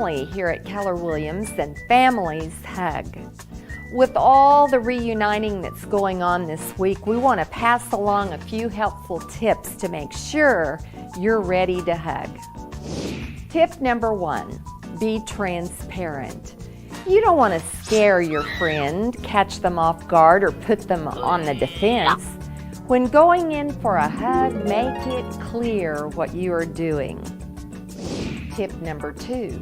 family here at Keller Williams, and families hug. With all the reuniting that's going on this week, we want to pass along a few helpful tips to make sure you're ready to hug. Tip number 1, be transparent. You don't want to scare your friend, catch them off guard, or put them on the defense. When going in for a hug, make it clear what you are doing. Tip number 2,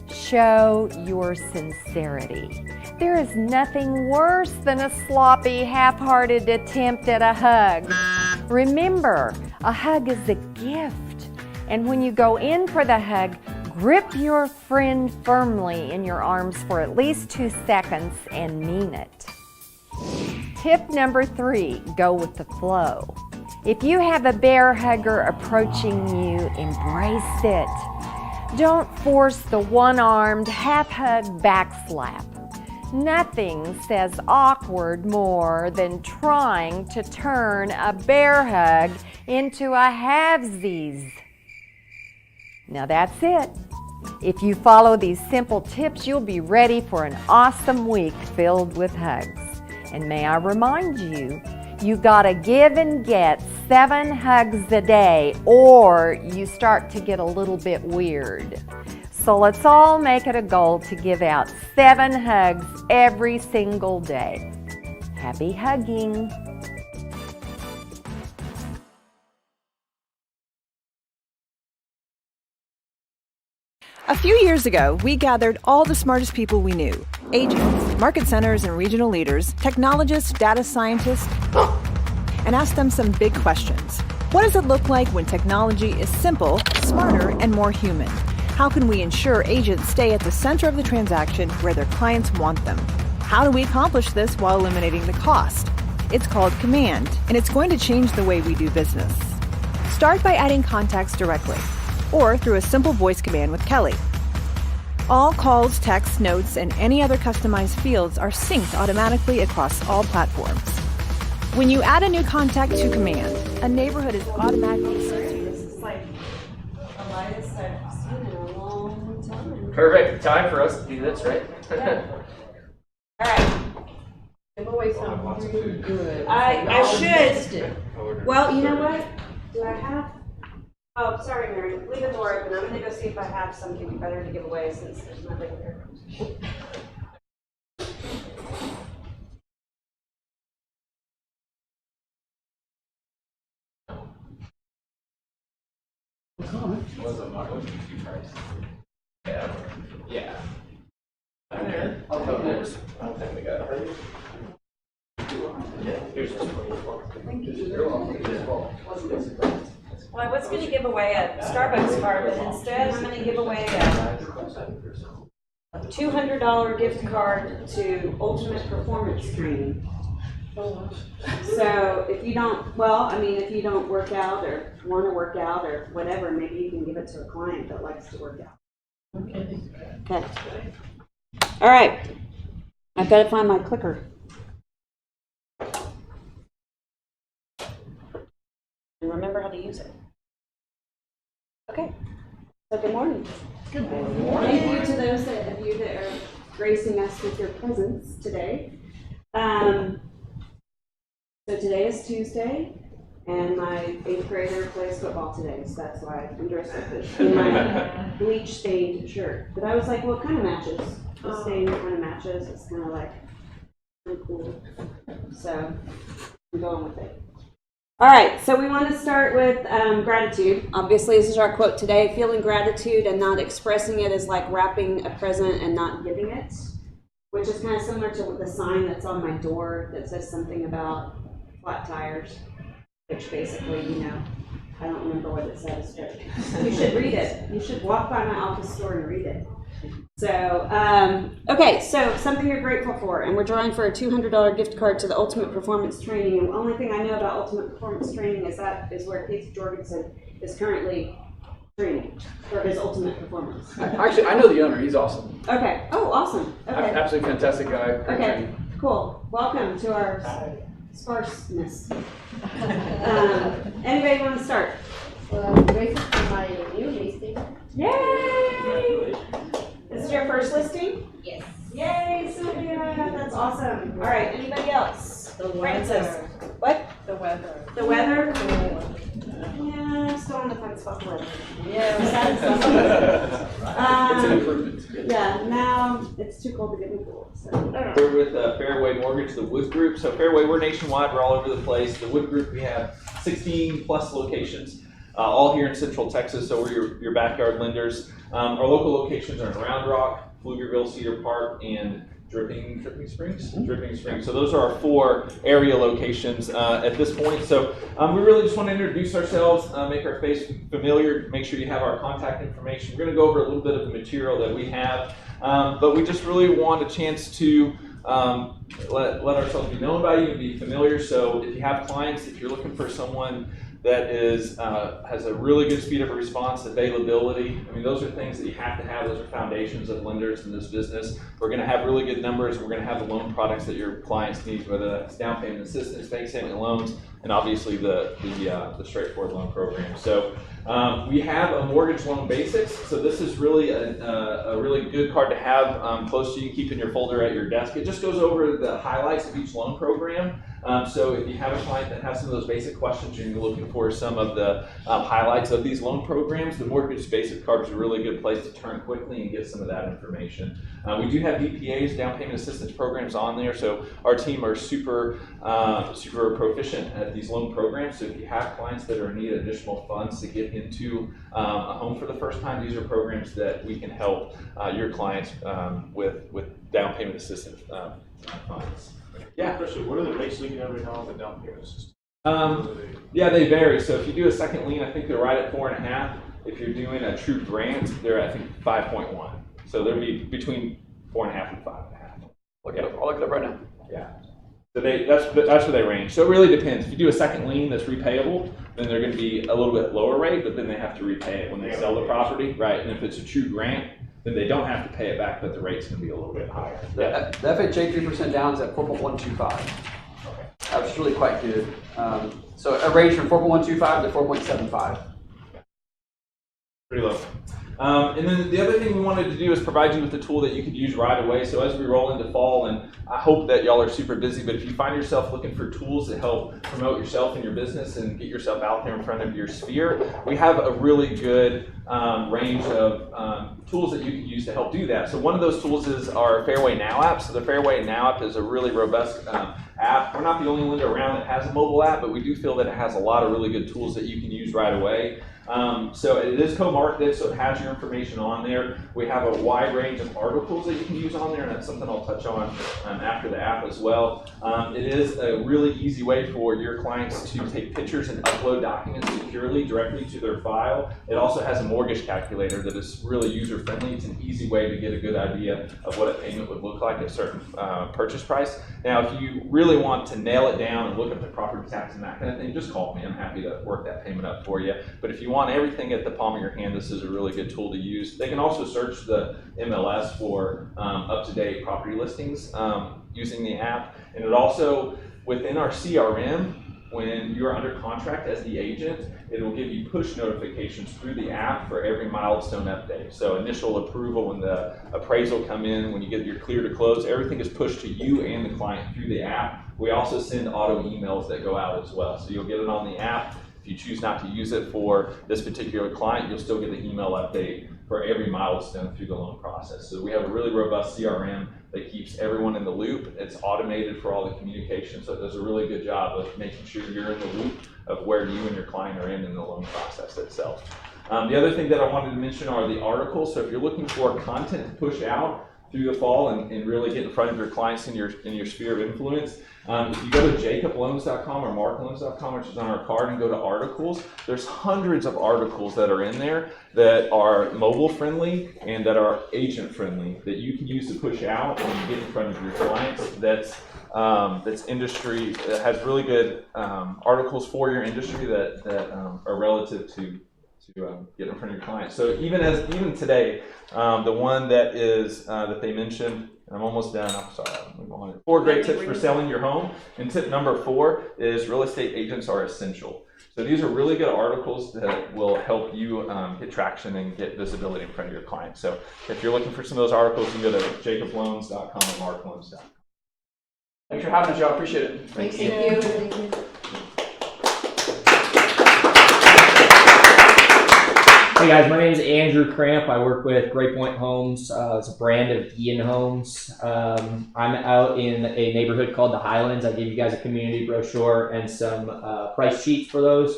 show your sincerity. There is nothing worse than a sloppy, half-hearted attempt at a hug. Remember, a hug is a gift, and when you go in for the hug, grip your friend firmly in your arms for at least 2 seconds and mean it. Tip number 3, go with the flow. If you have a bear hugger approaching you, embrace it. Don't force the one-armed, half-hug back slap. Nothing says awkward more than trying to turn a bear hug into a halvesies. Now that's it. If you follow these simple tips, you'll be ready for an awesome week filled with hugs. And may I remind you, you gotta give and get 7 hugs a day, or you start to get a little bit weird. So let's all make it a goal to give out 7 hugs every single day. Happy hugging! A few years ago, we gathered all the smartest people we knew: agents, market centers and regional leaders, technologists, data scientists, and asked them some big questions. What does it look like when technology is simple, smarter, and more human? How can we ensure agents stay at the center of the transaction where their clients want them? How do we accomplish this while eliminating the cost? It's called Command, and it's going to change the way we do business. Start by adding contacts directly, or through a simple voice command with Kelly. All calls, texts, notes, and any other customized fields are synced automatically across all platforms. When you add a new contact to Command, a neighborhood is automatically sent to you. This is like the lightest I've seen in a long time. Perfect time for us to do this, right? Yeah. All right. Giveaway something really good. I should. Well, you know what? Do I have? Oh, sorry, Mary. Leave the door open. I'm going to go see if I have something better to give away since there's nothing here. Yeah. There. I don't think we got it. Here's this for you. Well, I was going to give away a Starbucks card, but instead I'm going to give away a $200 gift card to Ultimate Performance Training. So if you don't, well, I mean, if you don't work out or want to work out or whatever, maybe you can give it to a client that likes to work out. Okay. All right. I've got to find my clicker. And remember how to use it. Okay. So good morning. Good morning. Thank you to those of you that are gracing us with your presence today. So today is Tuesday, and my 8th grader plays football today, so that's why I'm dressed like this in my bleach stained shirt. But I was like, well, it kind of matches. The stain kind of matches. It's kind of like cool. So I'm going with it. All right, so we want to start with gratitude. Obviously, this is our quote today. Feeling gratitude and not expressing it is like wrapping a present and not giving it, which is kind of similar to the sign that's on my door that says something about flat tires, which basically, you know, I don't remember what it says, but you should read it. You should walk by my office store and read it. So, okay, so something you're grateful for, and we're drawing for a $200 gift card to the Ultimate Performance Training. And the only thing I know about Ultimate Performance Training is that is where Keith Jorgensen is currently training for his ultimate performance. Actually, I know the owner. He's awesome. Okay. Oh, awesome. Okay. Absolutely fantastic guy. Okay. Cool. Welcome to our sparseness. Anybody want to start? Well, I'm grateful for my new listing. Yay! is your first listing? Yes. Yay, Sylvia, that's awesome. All right, anybody else? The Francis. weather. What? The weather. The weather? Cool. Yeah, I'm still on the fence about the weather. Yeah. It's an improvement. Yeah, now it's too cold to get in the pool, so. We're with Fairway Mortgage, the Wood Group. So Fairway, we're nationwide, we're all over the place. The Wood Group, we have 16 plus locations, all here in Central Texas, so we're your backyard lenders. Our local locations are in Round Rock, Pflugerville, Cedar Park, and Dripping Springs. So those are our 4 area locations at this point. So we really just want to introduce ourselves, make our face familiar, make sure you have our contact information. We're going to go over a little bit of the material that we have, but we just really want a chance to let ourselves be known by you and be familiar. So if you have clients, if you're looking for someone that is has a really good speed of response, availability. I mean, those are things that you have to have. Those are foundations of lenders in this business. We're going to have really good numbers. We're going to have the loan products that your clients need, whether that's down payment assistance, bank statement loans, and obviously the straightforward loan program. So we have a mortgage loan basics. So this is really a really good card to have close to you, keep in your folder at your desk. It just goes over the highlights of each loan program. So if you have a client that has some of those basic questions and you're looking for some of the highlights of these loan programs, the Mortgage Basic Card is a really good place to turn quickly and get some of that information. We do have DPAs, down payment assistance programs on there, so our team are super proficient at these loan programs. So if you have clients that are in need of additional funds to get into a home for the first time, these are programs that we can help your clients with down payment assistance funds. Yeah. Question, what are the rates leaning out right now on the down payment system? Yeah, they vary. So if you do a second lien, I think they're right at 4.5. If you're doing a true grant, they're I think 5.1. So they'll be between 4.5 and 5.5. I'll look it up right now. Yeah. So that's where they range. So it really depends. If you do a second lien that's repayable, then they're going to be a little bit lower rate, but then they have to repay it when they sell the property, right? And if it's a true grant, then they don't have to pay it back, but the rate's going to be a little bit higher. The FHA 3% down is at 4.125. Okay. That's really quite good. So a range from 4.125 to 4.75. Pretty low. And then the other thing we wanted to do is provide you with a tool that you could use right away. So as we roll into fall, and I hope that y'all are super busy, but if you find yourself looking for tools that help promote yourself and your business and get yourself out there in front of your sphere, we have a really good range of tools that you can use to help do that. So one of those tools is our Fairway Now app. So the Fairway Now app is a really robust app. We're not the only lender around that has a mobile app, but we do feel that it has a lot of really good tools that you can use right away. So it is co-marketed, so it has your information on there. We have a wide range of articles that you can use on there, and that's something I'll touch on after the app as well. It is a really easy way for your clients to take pictures and upload documents securely directly to their file. It also has a mortgage calculator that is really user-friendly. It's an easy way to get a good idea of what a payment would look like at a certain purchase price. Now, if you really want to nail it down and look up the property tax and that kind of thing, just call me. I'm happy to work that payment up for you. But if you want everything at the palm of your hand, this is a really good tool to use. They can also search the MLS for up-to-date property listings using the app. And it also, within our CRM, when you're under contract as the agent, it will give you push notifications through the app for every milestone update. So initial approval, when the appraisal come in, when you get your clear to close, everything is pushed to you and the client through the app. We also send auto emails that go out as well. So you'll get it on the app. If you choose not to use it for this particular client, you'll still get the email update for every milestone through the loan process. So we have a really robust CRM that keeps everyone in the loop. It's automated for all the communication, so it does a really good job of making sure you're in the loop of where you and your client are in the loan process itself. The other thing that I wanted to mention are the articles. So if you're looking for content to push out through the fall and really get in front of your clients in your sphere of influence, if you go to jacobloans.com or markloans.com, which is on our card, and go to articles, there's hundreds of articles that are in there that are mobile friendly and that are agent friendly that you can use to push out and get in front of your clients. That's industry, that has really good articles for your industry that are relative to get in front of your clients. So even today, the one that is that they mentioned, And I'm almost done. I'm sorry. I'll move on. 4 great tips for selling your home. And tip number 4 is real estate agents are essential. So these are really good articles that will help you get traction and get visibility in front of your clients. So if you're looking for some of those articles, you can go to jacobloans.com or markloans.com. Thanks for having us, y'all. Appreciate it. Thank you. Hey guys, my name is Andrew Cramp. I work with Great Point Homes. It's a brand of Ian homes. I'm out in a neighborhood called the Highlands. I gave you guys a community brochure and some price sheets for those.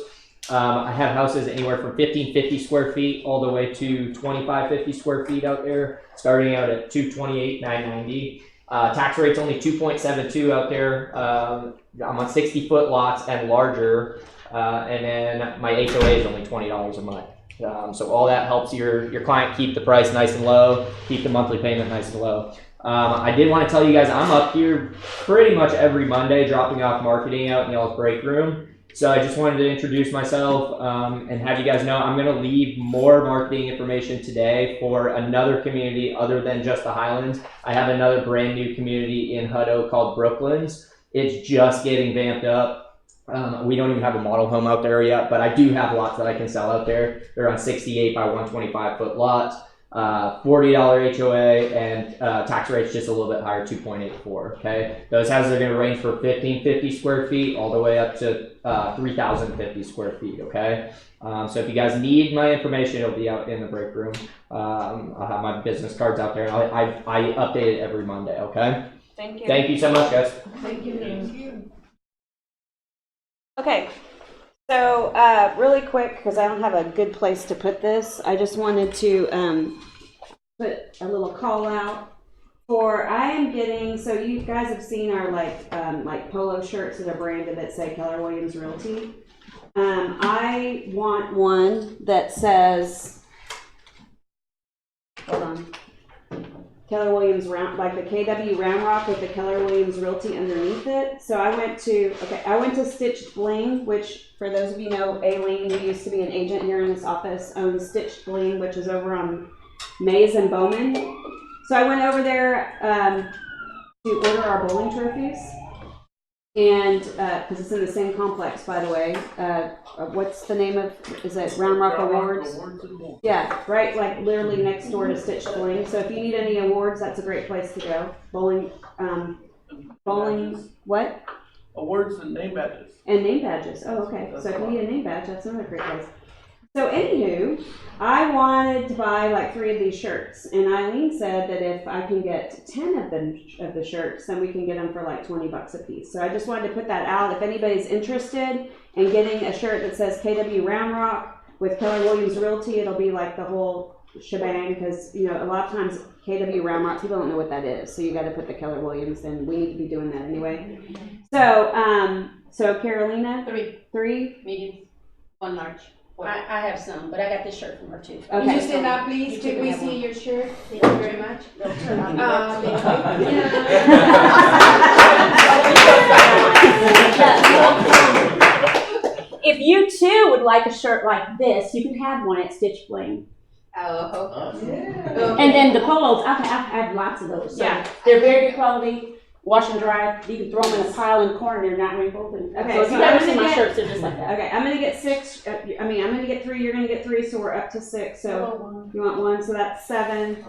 I have houses anywhere from 1550 square feet all the way to 2550 square feet out there, starting out at $228,990. Tax rate's only 2.72 out there. I'm on 60-foot lots and larger, and then my HOA is only $20 a month. So all that helps your client keep the price nice and low, keep the monthly payment nice and low. I did want to tell you guys I'm up here pretty much every Monday dropping off marketing out in y'all's break room. So I just wanted to introduce myself and have you guys know I'm going to leave more marketing information today for another community other than just the Highlands. I have another brand new community in Hutto called Brooklands. It's just getting vamped up. We don't even have a model home out there yet, but I do have lots that I can sell out there. They're on 68 by 125 foot lots, $40 HOA, and tax rate's just a little bit higher, 2.84. Okay, those houses are going to range from 1550 square feet all the way up to 3050 square feet. Okay, so if you guys need my information, it'll be out in the break room. I'll have my business cards out there, and I update it every Monday. Okay. Thank you. Thank you so much, guys. Thank you. Okay, so really quick, because I don't have a good place to put this, I just wanted to put a little call out for, I am getting, so you guys have seen our like polo shirts that are branded that say Keller Williams Realty. I want one that says, hold on, Keller Williams like the KW Round with the Keller Williams Realty underneath it. So I went to Stitched Bling, which for those of you know, Aileen, who used to be an agent here in this office, owns Stitched Bling, which is over on Mays and Bowman. So I went over there to order our bowling trophies. And, because it's in the same complex, by the way. What's the name of, is it Round Rock Awards? Yeah, right, like literally next door to Stitched Bling. So if you need any awards, that's a great place to go. Bowling, what? Awards and name badges. And name badges, oh, okay. So if you need a name badge, that's another great place. So anywho, I wanted to buy like 3 of these shirts, and Eileen said that if I can get 10 of the shirts, then we can get them for like $20 a piece. So I just wanted to put that out. If anybody's interested in getting a shirt that says KW Round Rock with Keller Williams Realty, it'll be like the whole shebang, because you know a lot of times KW Round Rock, people don't know what that is. So you got to put the Keller Williams, and we need to be doing that anyway. So so Carolina, 3 medium, 1 large. I have some, but I got this shirt from her too. Okay. Can you stand up, please? Can we see your shirt? Thank you very much. If you too would like a shirt like this, you can have one at Stitch Bling. Oh, And then the polos, I have lots of those. So yeah. They're very good quality. Wash and dry. You can throw them in a pile in the corner. They're not wrinkled. Okay, So if so you've ever I'm seen gonna my get- shirts, they're just like that. Okay, I'm gonna get 6. I'm gonna get 3. You're gonna get 3. So we're up to 6. So you want 1? So that's 7,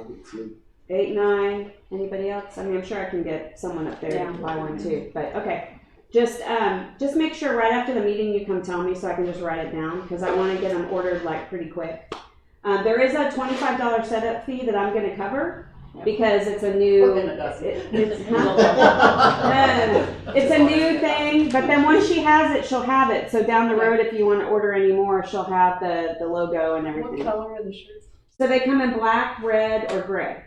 8, 9. Anybody else? I mean, I'm sure I can get someone up there to buy one too. But okay, just make sure right after the meeting you come tell me so I can just write it down, because I want to get them ordered like pretty quick. There is a $25 setup fee that I'm gonna cover. Because it's a new, it's a new thing, but then once she has it, she'll have it. So down the road, if you want to order any more, she'll have the logo and everything. What color are the shirts? So they come in black, red, or gray.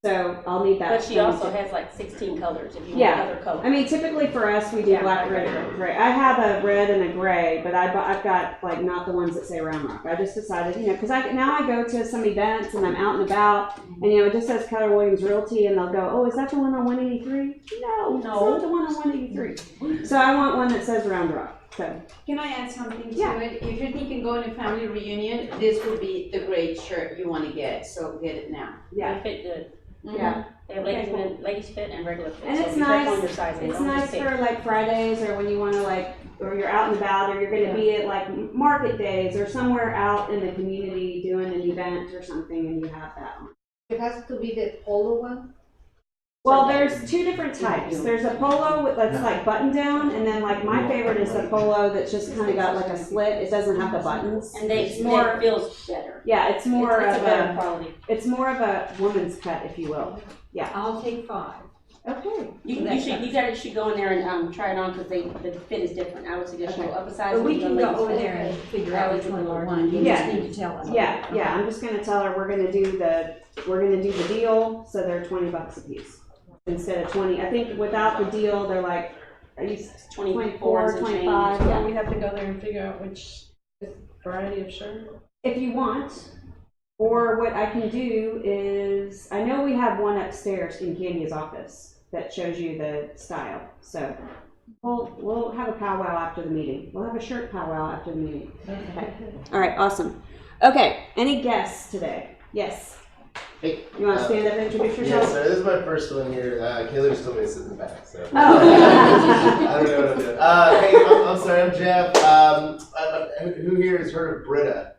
So I'll need that. But she also has like 16 colors if you Yeah. want other colors. I mean, typically for us, we do Yeah, black, right, red, and gray. I have a red and a gray, but I've got like not the ones that say Round Rock. I just decided, you know, because now I go to some events and I'm out and about, and you know, it just says Keller Williams Realty, and they'll go, oh, is that the one on 183? No, it's not the one on 183. So I want one that says Round Rock. So Can I add something to Yeah. it? If you're thinking going to family reunion, this would be the great shirt you want to get. So get it now. yeah. They fit good. Yeah. They have ladies fit and regular fit. And so it's be careful on nice, your sizing. it's Don't nice just pick. for like Fridays or when you wanna like, or you're out and about or you're gonna be at like market days or somewhere out in the community doing an event or something and you have that on. It has to be the polo one? Well, there's two different types. There's a polo that's like button down, and then like my favorite is the polo that's just kind of got like a slit. It doesn't have the buttons. And it's more, it feels better. yeah, it's more It's of a better a, quality. it's more of a woman's cut, if you will. I'll take 5. Okay. You should go in there and try it on because the fit is different. I would suggest you go up a size. But we and can ladies go over fit. there and figure I out would which one do we the want. You Yeah. just need to tell us. Yeah, I'm just gonna tell her we're gonna do the deal, so they're $20 a piece instead of 20. I think without the deal, they're like, are you 24, 25? So Yeah. we have to go there and figure out which variety of shirt. If you want, or what I can do is, I know we have one upstairs in Candy's office that shows you the style. So we'll have a powwow after the meeting. We'll have a shirt powwow after the meeting. Okay. All right, awesome. Okay, any guests today? Yes. Hey, You want to stand up and introduce yourself? Yes, sir. This is my first one here. Kayla just told me to sit in the back, so. Oh. I don't know what I'm doing. Hey, I'm sorry, I'm Jeff. Who here has heard of Brita?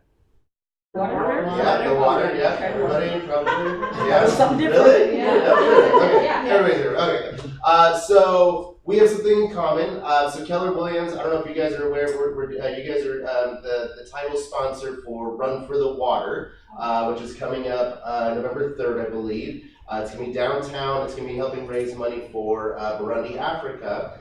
Water? Yeah, the water, yeah. Okay. Everybody, probably. Yeah. Something different. Really? Yeah. No, really? Okay. Yeah. Everybody's here. Okay. So we have something in common. So Keller Williams, I don't know if you guys are aware, you guys are the title sponsor for Run for the Water, which is coming up November 3rd, I believe. It's going to be downtown. It's going to be helping raise money for Burundi, Africa.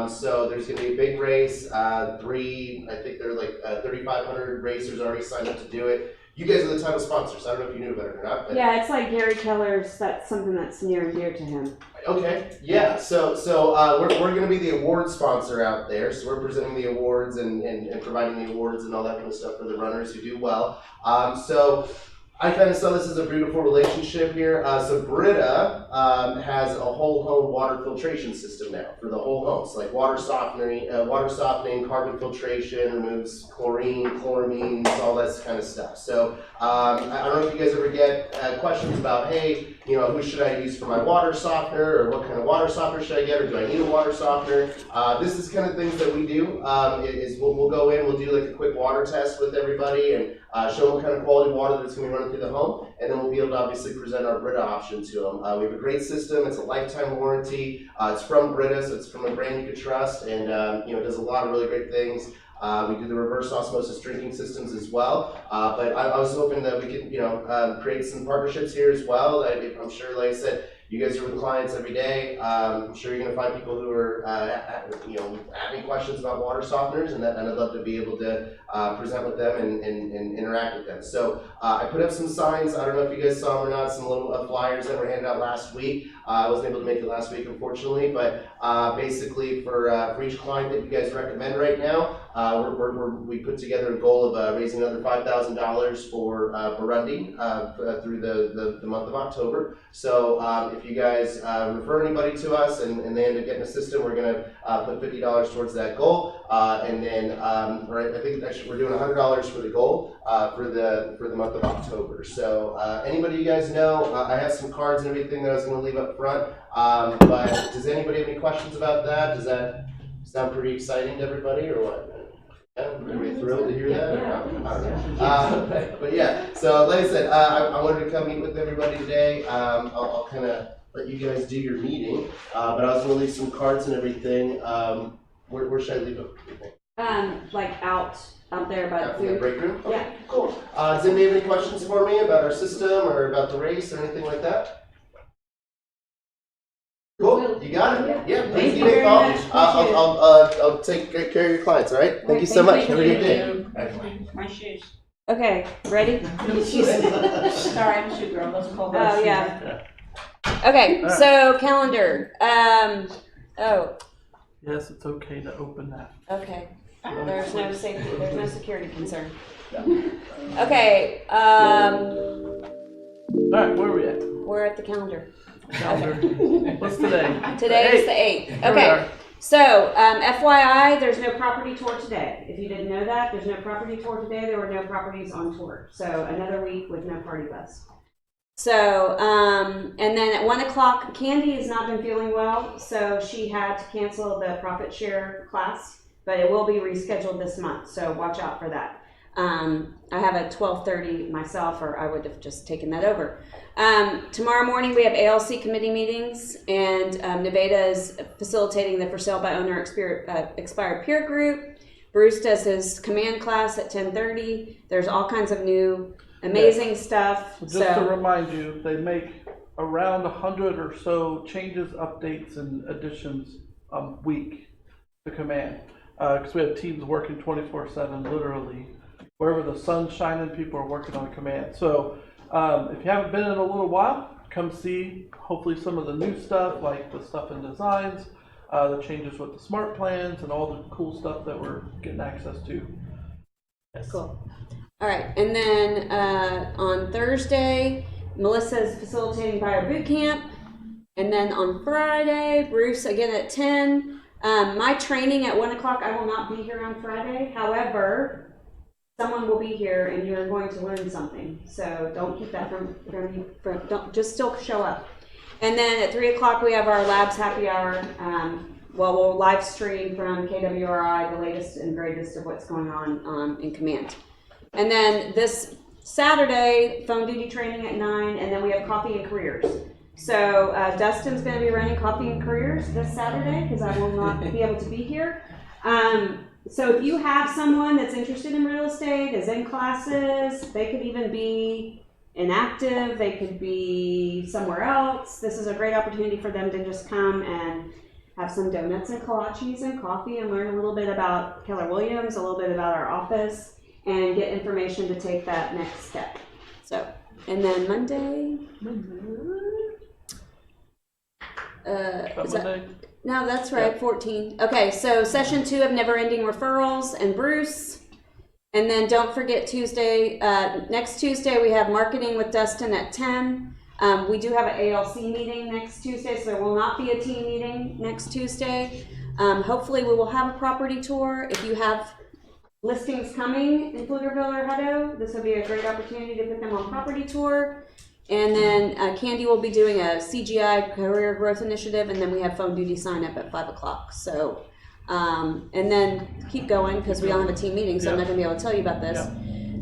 So there's going to be a big race. I think there are like 3,500 racers already signed up to do it. You guys are the title sponsors. I don't know if you knew about it or not. But Yeah, it's like Gary Keller's, that's something that's near and dear to him. Okay, yeah, so we're going to be the award sponsor out there, so we're presenting the awards and providing the awards and all that kind of stuff for the runners who do well. So I kind of saw this as a beautiful relationship here. So Brita has a whole home water filtration system now for the whole home. So like water softening, carbon filtration, removes chlorine, chloramines, all that kind of stuff. So I don't know if you guys ever get questions about, hey, who should I use for my water softener, or what kind of water softener should I get, or do I need a water softener? This is kind of things that we do. We'll go in, we'll do like a quick water test with everybody and show them what kind of quality water that's going to be running through the home, and then we'll be able to obviously present our Brita option to them. We have a great system. It's a lifetime warranty. It's from Brita, so it's from a brand you could trust, and it does a lot of really great things. We do the reverse osmosis drinking systems as well, but I was hoping that we could, create some partnerships here as well. I'm sure, like I said, you guys are with clients every day. I'm sure you're going to find people who are, having questions about water softeners, and I'd love to be able to present with them and interact with them. So I put up some signs. I don't know if you guys saw them or not. Some little flyers that were handed out last week. I wasn't able to make it last week, unfortunately, but basically for each client that you guys recommend right now, we put together a goal of raising another $5,000 for Burundi through the month of October. So if you guys refer anybody to us and they end up getting a system, we're going to put $50 towards that goal, and then I think actually we're doing $100 for the goal for the month of October. So anybody you guys know, I have some cards and everything that I was going to leave up front. But does anybody have any questions about that? Does that sound pretty exciting to everybody, or what? Yeah, everybody thrilled to hear that? Yeah. I don't know. But yeah, so like I said, I wanted to come meet with everybody today. I'll kind of let you guys do your meeting, but I was going to leave some cards and everything. Where should I leave them? Like out there by the In the food. break room? Okay, Yeah. cool. Does anybody have any questions for me about our system or about the race or anything like that? Cool, you got it. Yeah, Thank please you give me a very call. much. I'll take great care of your clients. All right. Thank you so much. Have a good day. My shoes. Okay, ready? Sorry, I'm a shoe girl. Those are called Oh, yeah. Okay, so calendar. Yes, it's okay to open that. Okay. There's no safety, there's no security concern. Okay, All right, where are we at? we're at the calendar. Calendar. What's today? Today is the 8th. Here we Okay, are. so FYI, there's no property tour today. If you didn't know that, there's no property tour today. There were no properties on tour. So another week with no party bus. So, and then at 1 o'clock, Candy has not been feeling well, so she had to cancel the profit share class, but it will be rescheduled this month, so watch out for that. I have a 12:30 myself, or I would have just taken that over. Tomorrow morning we have ALC committee meetings, and Nevada is facilitating the for sale by owner expired peer group. Bruce does his command class at 10:30. There's all kinds of new amazing stuff. So just to remind you, they make around 100 or so changes, updates, and additions a week to command. Because we have teams working 24/7, literally. Wherever the sun's shining, people are working on command. So if you haven't been in a little while, come see hopefully some of the new stuff, like the stuff in designs, the changes with the smart plans, and all the cool stuff that we're getting access to. Yes. Cool. All right, and then on Thursday, Melissa's facilitating Buyer Boot Camp, and then on Friday, Bruce again at 10. My training at 1 o'clock, I will not be here on Friday. However, someone will be here, and you're going to learn something. So don't keep that from don't just still show up. And then at 3 o'clock, we have our Labs Happy Hour. We'll live stream from KWRI the latest and greatest of what's going on in command. And then this Saturday, phone duty training at 9, and then we have Coffee and Careers. So Dustin's going to be running Coffee and Careers this Saturday because I will not be able to be here. So if you have someone that's interested in real estate, is in classes, they could even be inactive, they could be somewhere else. This is a great opportunity for them to just come and have some donuts and kolaches and coffee and learn a little bit about Keller Williams, a little bit about our office, and get information to take that next step. So, and then Monday. Is that, no, that's right, yeah. 14. Okay, so session 2 of Never Ending Referrals and Bruce. And then don't forget Tuesday, next Tuesday we have Marketing with Dustin at 10. We do have an ALC meeting next Tuesday, so there will not be a team meeting next Tuesday. Hopefully we will have a property tour. If you have listings coming in Pflugerville or Hutto, this will be a great opportunity to put them on property tour. And then Candy will be doing a CGI career growth initiative, and then we have phone duty sign up at 5 o'clock. So, and then keep going because we don't have a team meeting, so I'm not going to be able to tell you about this.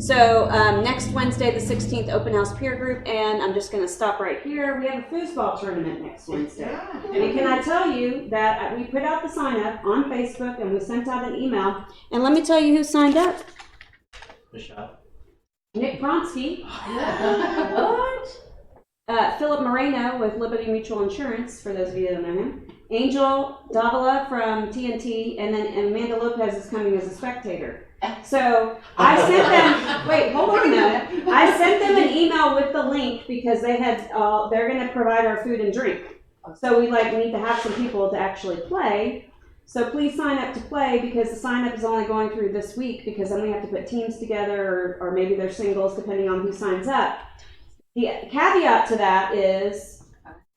So next Wednesday, the 16th, open house peer group, and I'm just going to stop right here. We have a foosball tournament next Wednesday. And can I tell you that we put out the sign up on Facebook and we sent out an email. And let me tell you who signed up. Michelle. Nick Bronsky. What? Philip Moreno with Liberty Mutual Insurance, for those of you that know him. Angel Davila from TNT, and then Amanda Lopez is coming as a spectator. So I sent them, wait, hold on a minute. I sent them an email with the link because they had, they're going to provide our food and drink. So we need to have some people to actually play. So please sign up to play because the sign up is only going through this week because then we have to put teams together or maybe they're singles depending on who signs up. The caveat to that is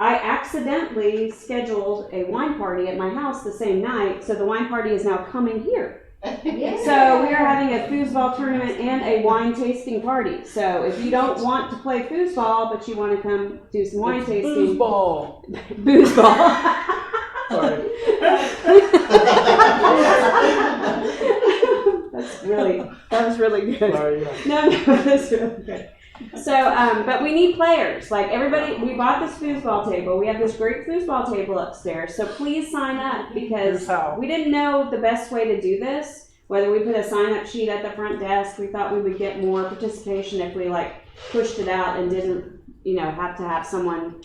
I accidentally scheduled a wine party at my house the same night, so the wine party is now coming here. So we are having a foosball tournament and a wine tasting party. So if you don't want to play foosball, but you want to come do some wine tasting. Foosball. Foosball. Sorry. That was really good. Sorry. No, that's really good. So, but we need players. Like everybody, we bought this foosball table. We have this great foosball table upstairs. So please sign up because we didn't know the best way to do this. Whether we put a sign-up sheet at the front desk, we thought we would get more participation if we pushed it out and didn't, have to have someone.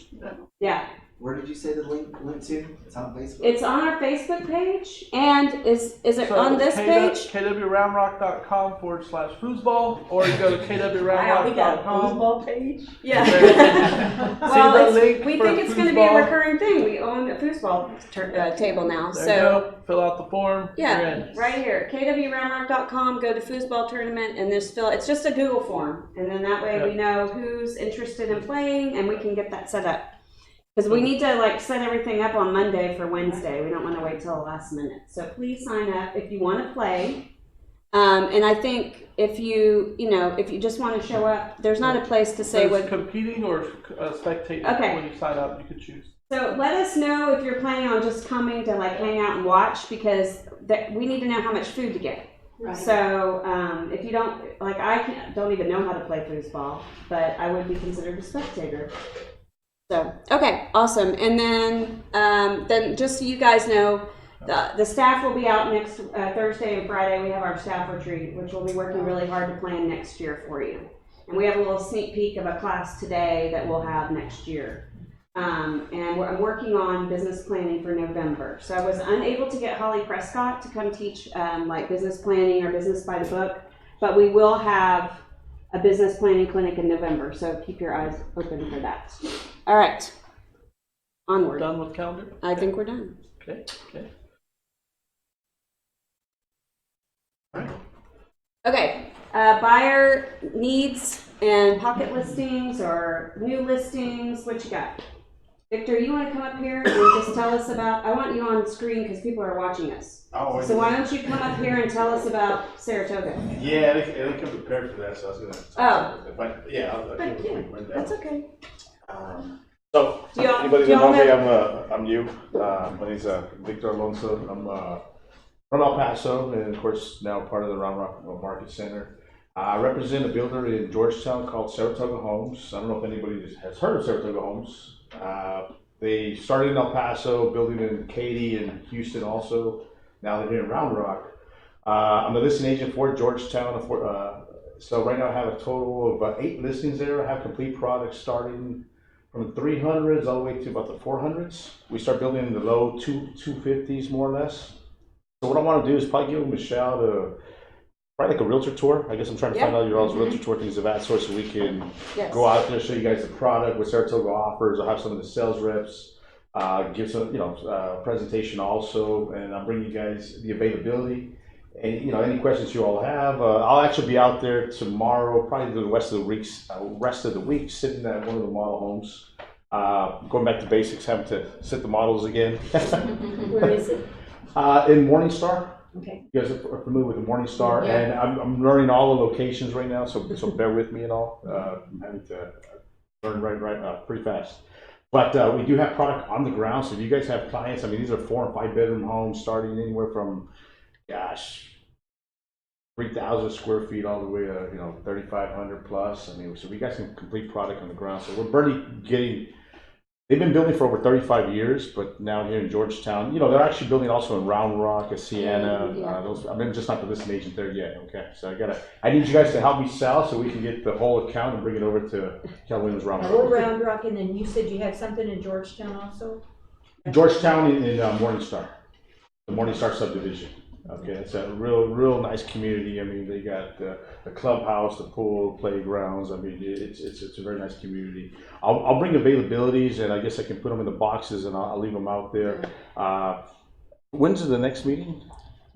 Yeah. Where did you say the link went to? It's on Facebook? It's on our Facebook page. And is it on this page? kwroundrock.com/foosball, or you go to kwroundrock.com. Wow, we got a foosball page? Yeah. Well, we think it's going to be a recurring thing. We own a foosball table now. There you go. Fill out the form. Yeah, right here. kwroundrock.com, go to foosball tournament, and it's just a Google form. And then that way we know who's interested in playing, and we can get that set up. Because we need to set everything up on Monday for Wednesday. We don't want to wait till the last minute. So please sign up if you want to play. And I think if you just want to show up, there's not a place to say There's what. competing or spectating. Okay. When you sign up, you can choose. So let us know if you're planning on just coming to like hang out and watch, because we need to know how much food to get. Right. So if you don't, like, don't even know how to play foosball, but I would be considered a spectator. So, okay, awesome. And then just so you guys know, the staff will be out next Thursday and Friday. We have our staff retreat, which we'll be working really hard to plan next year for you. And we have a little sneak peek of a class today that we'll have next year. And I'm working on business planning for November. So I was unable to get Holly Prescott to come teach like business planning or business by the book, but we will have a business planning clinic in November. So keep your eyes open for that. All right, onward. Done with calendar? I think we're done. Okay. Okay, buyer needs and pocket listings or new listings. What you got? Victor, you want to come up here and just tell us about, I want you on screen because people are watching us. Oh, So why don't you come up here and tell us about Saratoga? Yeah, I didn't come prepared for that, so I was gonna. Oh. But yeah, I'll But give a yeah, quick rundown. that's okay. So, Do y'all- anybody do that y'all knows me, know- I'm new. My name's Victor Alonso. I'm from El Paso, and of course now part of the Round Rock Market Center. I represent a builder in Georgetown called Saratoga Homes. I don't know if anybody has heard of Saratoga Homes. They started in El Paso, building in Katy and Houston also. Now they're here in Round Rock. I'm the listing agent for Georgetown. So right now I have a total of 8 listings there. I have complete products starting from the 300s all the way to about the 400s. We start building in the low 250s more or less. So what I want to do is probably give Michelle probably like a realtor tour. I guess I'm trying to find out your all's realtor tour, things of that sort, so we can go out there, show you guys the product, what Saratoga offers. I'll have some of the sales reps, give some, presentation also, and I'll bring you guys the availability. And any questions you all have, I'll actually be out there tomorrow, probably the rest of the week, sitting at one of the model homes, going back to basics, having to sit the models again. Where is it? In Morningstar. Okay. You guys are familiar with the Morningstar, and I'm learning all the locations right now, so bear with me and all. I'm having to learn right pretty fast. But we do have product on the ground, so if you guys have clients, I mean, these are 4 and 5 bedroom homes starting anywhere from, 3,000 square feet all the way to 3,500 plus. I mean, so we got some complete product on the ground. So we're barely getting. They've been building for over 35 years, but now here in Georgetown, they're actually building also in Round Rock, Sienna. I'm just not the listing agent there yet. Okay, so I need you guys to help me sell so we can get the whole account and bring it over to Keller Williams Round Rock. Round Rock, and then you said you have something in Georgetown also? Georgetown in Morningstar, the Morningstar subdivision. Okay, it's a real nice community. I mean, they got the clubhouse, the pool, playgrounds. I mean, it's a very nice community. I'll bring availabilities, and I guess I can put them in the boxes, and I'll leave them out there. When's the next meeting?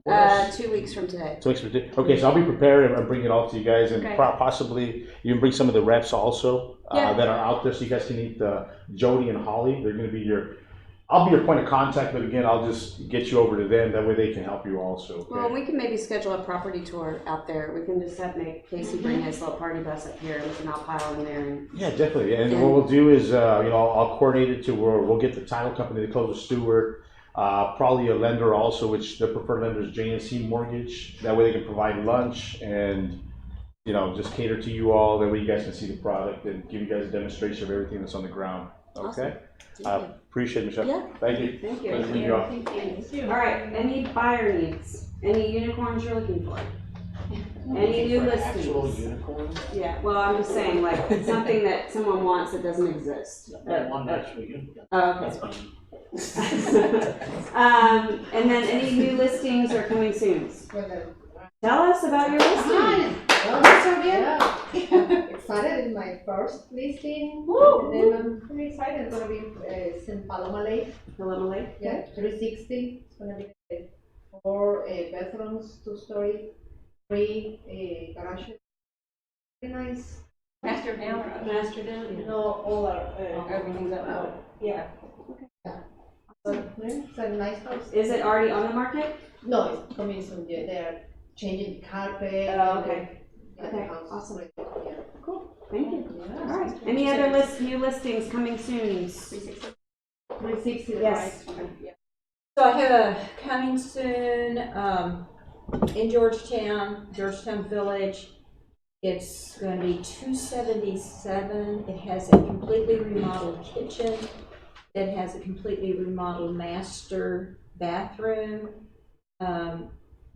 2 weeks from today. 2 weeks from today. Okay, so I'll be prepared and bring it all to you guys, and possibly you can bring some of the reps also that are out there, so you guys can meet Jody and Holly. They're going to be I'll be your point of contact, but again, I'll just get you over to them. That way they can help you also. Okay? Well, we can maybe schedule a property tour out there. We can just make Casey bring his little party bus up here, and I'll pile in there. And yeah, definitely. And what we'll do is, I'll coordinate it to where we'll get the title company to close a steward, probably a lender also, which their preferred lender is JNC Mortgage. That way they can provide lunch and, just cater to you all. That way you guys can see the product and give you guys a demonstration of everything that's on the ground. Okay? Awesome. Appreciate it, Michelle. Yeah. Thank you. Thank you. Pleasure meeting you all. Thank you. All right. Any buyer needs? Any unicorns you're looking for? Any new listings? Unicorns? Yeah. Well, I'm just saying, like something that someone wants that doesn't exist. One actual unicorn. Oh, okay. And then any new listings are coming soon. Tell us about your listing. Excited in my first listing. Woo! And then I'm pretty excited. It's gonna be in Paloma Lake. Paloma Lake. Yeah, 360. It's gonna be 4 bedrooms, 2-story, 3 garages. Very nice. Master down. Master down. No, all are Everything's up. Yeah. So, yeah, it's a nice house. Is it already on the market? No, it's coming soon. Yeah, they're changing the carpet. Oh, okay. Yeah, Okay, the house is awesome. like, yeah. Cool, thank you. All right, any other new listings coming soon? 360, Yes. right? So I have a coming soon, in Georgetown Village. It's gonna be 277. It has a completely remodeled kitchen. It has a completely remodeled master bathroom.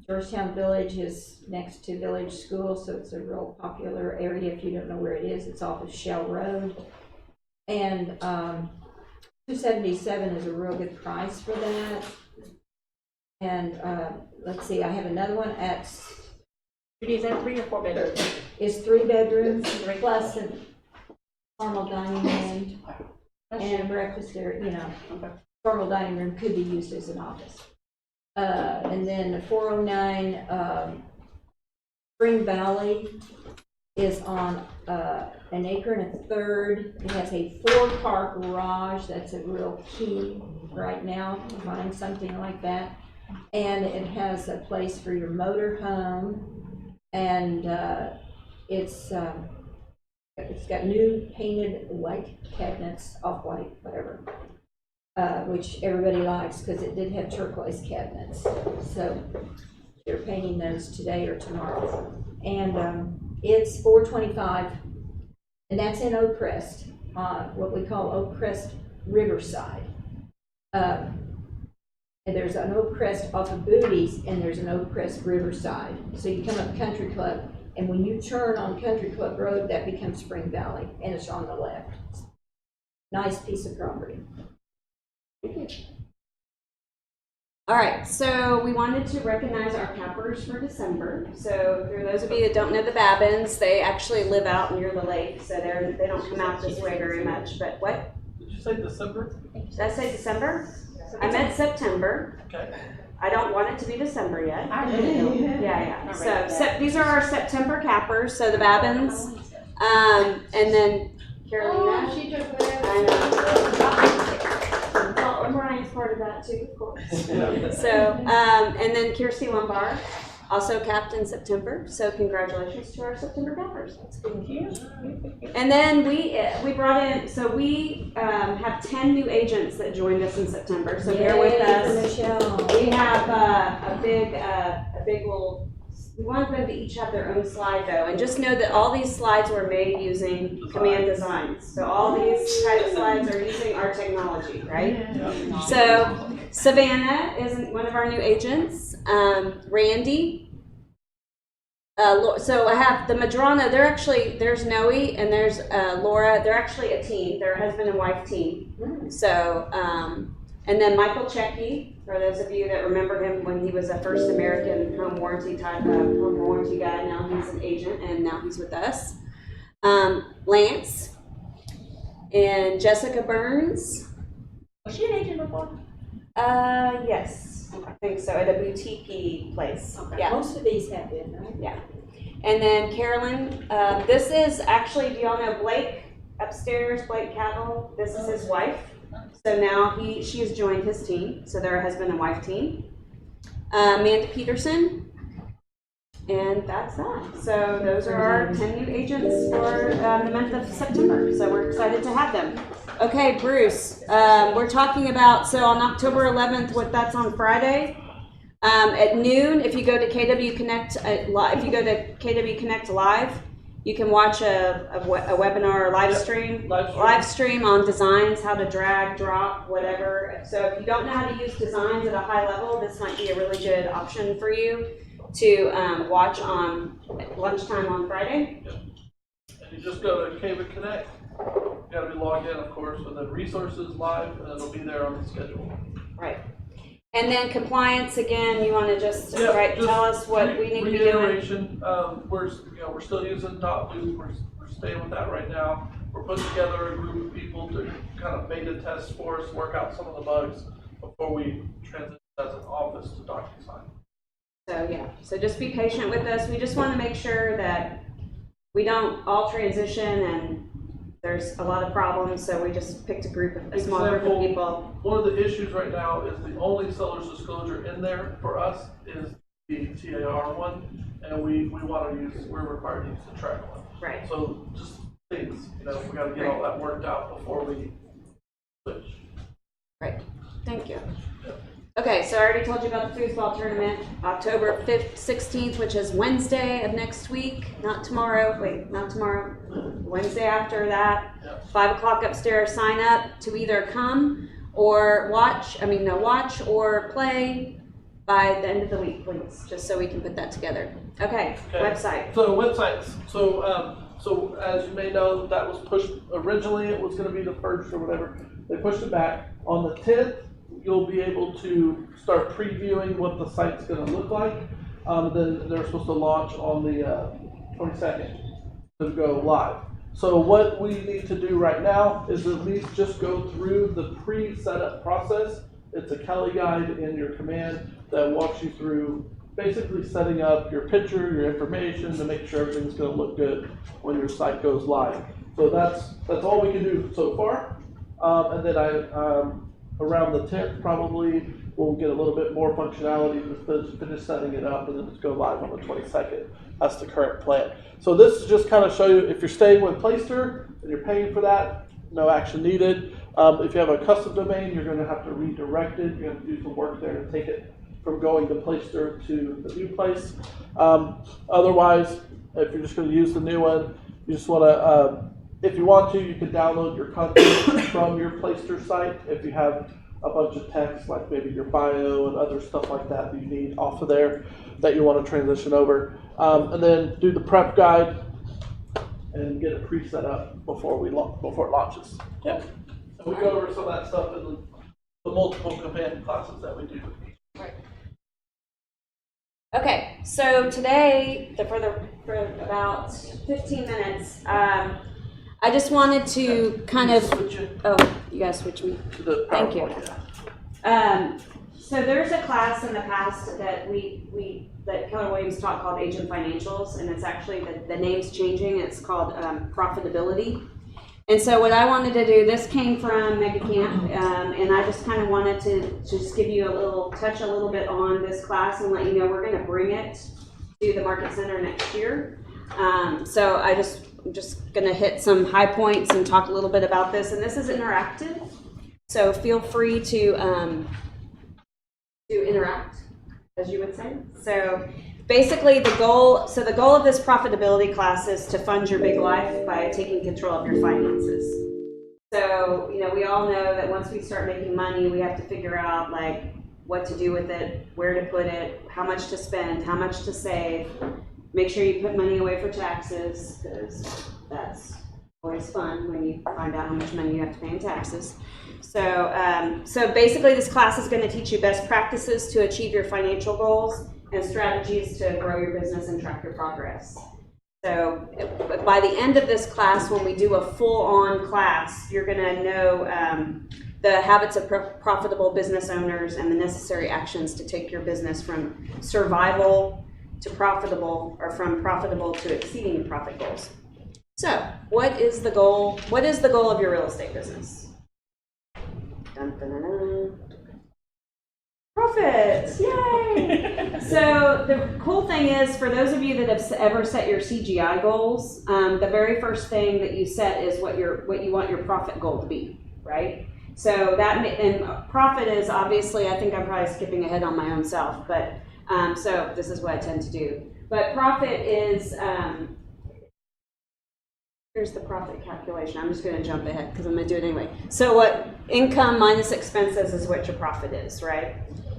Georgetown Village is next to Village School, so it's a real popular area. If you don't know where it is, it's off of Shell Road. And 277 is a real good price for that. And let's see, I have another one at. Is that 3 or 4 bedrooms? Is 3 bedrooms plus a formal dining room and breakfast area. You know, formal dining room could be used as an office. And then the 409 Spring Valley is on an acre and a third. It has a 4-car garage. That's a real key right now to find something like that. And it has a place for your motor home, and it's got new painted white cabinets, off-white, whatever, which everybody likes because it did have turquoise cabinets. So they're painting those today or tomorrow. And it's $425, and that's in Oak Crest, what we call Oak Crest Riverside. And there's an Oak Crest off of Booties, and there's an Oak Crest Riverside. So you come up Country Club, and when you turn on Country Club Road, that becomes Spring Valley, and it's on the left. Nice piece of property. All right, so we wanted to recognize our cappers for December. So for those of you that don't know the Babbins, they actually live out near the lake, so they don't come out this way very much. But what? Did you say December? Did I say December? I meant September. Okay. I don't want it to be December yet. I really don't. Yeah. So these are our September cappers. So the Babbins, and then Carolina. Oh, she took that. I know. Well, and Brian's part of that too, of course. So, and then Kirsty Lombard, also capped in September. So congratulations to our September cappers. Thank you. And then we brought in, so we have 10 new agents that joined us in September. So bear with us. We have a big little. We wanted them to each have their own slide though, and just know that all these slides were made using Command Designs. So all these type of slides are using our technology, right? So Savannah is one of our new agents. Randy. So I have the Madrona. There's Noe and there's Laura. They're actually a team. They're a husband and wife team. So and then Michael Checky, for those of you that remember him when he was a first American home warranty guy. Now he's an agent and now he's with us. Lance and Jessica Burns. Was she an agent before? Yes, I think so, at a boutique place. Okay. Yeah. Most of these have been, right? Yeah. And then Carolyn, this is actually, do y'all know Blake upstairs, Blake Cavill? This is his wife. So now she has joined his team. So they're a husband and wife team. Amanda Peterson. And that's that. So those are our 10 new agents for the month of September. So we're excited to have them. Okay, Bruce, we're talking about, so on October 11th, that's on Friday, at noon, if you go to KW Connect, if you go to KW Connect Live, you can watch a webinar or live stream on designs, how to drag, drop, whatever. So if you don't know how to use designs at a high level, this might be a really good option for you to watch on lunchtime on Friday. And you just go to KW Connect. You gotta be logged in, of course, with the resources live, and it'll be there on the schedule. Right. And then compliance, again, you want to just tell us what we need to be doing? Reiteration, we're still using .loop, we're staying with that right now. We're putting together a group of people to kind of beta test for us, work out some of the bugs before we transition as an office to DocuSign. So just be patient with us. We just want to make sure that we don't all transition and there's a lot of problems, so we just picked a small group of people. One of the issues right now is the only seller's disclosure in there for us is the TAR one, and we're required to use the track one. Right. So just things, we gotta get all that worked out before we switch. Right. Thank you. Okay, so I already told you about the foosball tournament, October 5th, 16th, which is Wednesday of next week, not tomorrow. Wait, not tomorrow. Wednesday after that, 5 o'clock upstairs. Sign up to either come or watch or play by the end of the week, please, just so we can put that together. Okay. Website. So websites. So as you may know, that was pushed originally. It was going to be the 1st or whatever. They pushed it back. On the 10th, you'll be able to start previewing what the site's going to look like. Then they're supposed to launch on the 22nd to go live. So what we need to do right now is at least just go through the pre-setup process. It's a Kelly guide in your command that walks you through basically setting up your picture, your information to make sure everything's going to look good when your site goes live. So that's all we can do so far. And then around the 10th, probably we'll get a little bit more functionality to finish setting it up and then just go live on the 22nd. That's the current plan. So this is just kind of show you if you're staying with Playster and you're paying for that, no action needed. If you have a custom domain, you're going to have to redirect it. You're going to do some work there to take it from going to Playster to the new place. Otherwise, if you're just going to use the new one, you just want to if you want to, you can download your content from your Playster site. If you have a bunch of text, like maybe your bio and other stuff like that you need off of there that you want to transition over. And then do the prep guide and get it pre-set up before it launches. Yeah. And we go over some of that stuff in the multiple command classes that we do. Right. Okay, so today, for about 15 minutes, I just wanted to kind of, you guys switch me. Thank you. So there's a class in the past that that Keller Williams taught called Agent Financials, and it's actually, the name's changing, it's called Profitability. And so what I wanted to do, this came from Mega Camp, and I just kind of wanted to just give you a little bit on this class and let you know we're going to bring it to the Market Center next year. So I'm just going to hit some high points and talk a little bit about this. And this is interactive, so feel free to interact, as you would say. So basically the goal of this profitability class is to fund your big life by taking control of your finances. So, we all know that once we start making money, we have to figure out like what to do with it, where to put it, how much to spend, how much to save. Make sure you put money away for taxes, because that's always fun when you find out how much money you have to pay in taxes. So basically this class is going to teach you best practices to achieve your financial goals and strategies to grow your business and track your progress. So by the end of this class, when we do a full-on class, you're going to know the habits of profitable business owners and the necessary actions to take your business from survival to profitable, or from profitable to exceeding profit goals. So what is the goal? What is the goal of your real estate business? Dun, dun, dun, dun. Profits, yay! So the cool thing is, for those of you that have ever set your CGI goals, the very first thing that you set is what you want your profit goal to be, right? So and profit is obviously, I think I'm probably skipping ahead on my own self, but so this is what I tend to do. But profit is, here's the profit calculation. I'm just going to jump ahead because I'm going to do it anyway. So what income minus expenses is what your profit is, right?